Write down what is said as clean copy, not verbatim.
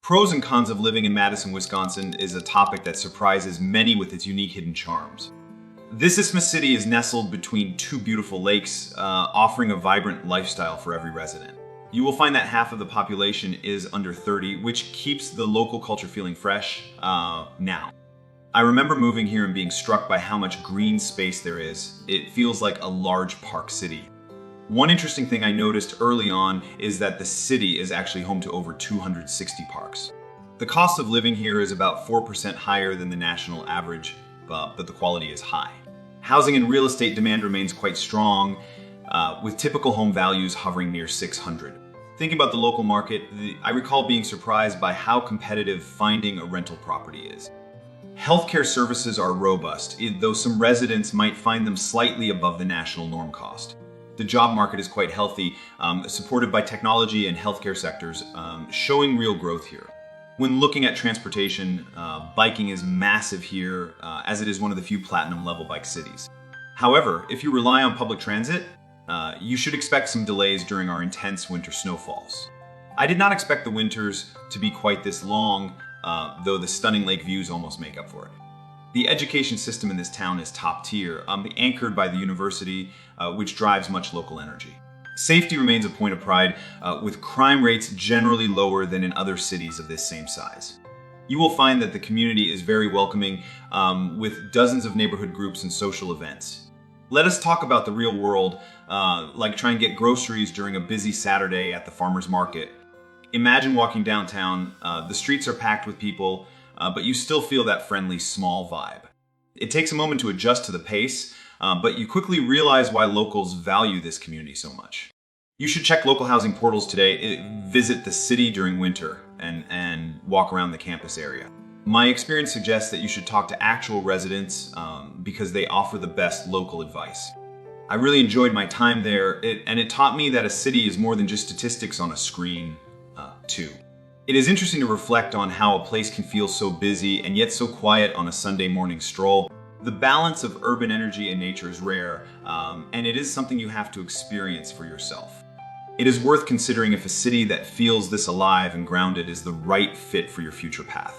Pros and cons of living in Madison, Wisconsin is a topic that surprises many with its unique hidden charms. This isthmus city is nestled between two beautiful lakes, offering a vibrant lifestyle for every resident. You will find that half of the population is under 30, which keeps the local culture feeling fresh now. I remember moving here and being struck by how much green space there is. It feels like a large park city. One interesting thing I noticed early on is that the city is actually home to over 260 parks. The cost of living here is about 4% higher than the national average, but the quality is high. Housing and real estate demand remains quite strong, with typical home values hovering near 600. Thinking about the local market, I recall being surprised by how competitive finding a rental property is. Healthcare services are robust, though some residents might find them slightly above the national norm cost. The job market is quite healthy, supported by technology and healthcare sectors, showing real growth here. When looking at transportation, biking is massive here, as it is one of the few platinum level bike cities. However, if you rely on public transit, you should expect some delays during our intense winter snowfalls. I did not expect the winters to be quite this long, though the stunning lake views almost make up for it. The education system in this town is top tier, anchored by the university, which drives much local energy. Safety remains a point of pride, with crime rates generally lower than in other cities of this same size. You will find that the community is very welcoming, with dozens of neighborhood groups and social events. Let us talk about the real world, like trying to get groceries during a busy Saturday at the farmer's market. Imagine walking downtown, the streets are packed with people, but you still feel that friendly, small vibe. It takes a moment to adjust to the pace, but you quickly realize why locals value this community so much. You should check local housing portals today, visit the city during winter, and walk around the campus area. My experience suggests that you should talk to actual residents because they offer the best local advice. I really enjoyed my time there, and it taught me that a city is more than just statistics on a screen, too. It is interesting to reflect on how a place can feel so busy and yet so quiet on a Sunday morning stroll. The balance of urban energy and nature is rare, and it is something you have to experience for yourself. It is worth considering if a city that feels this alive and grounded is the right fit for your future path.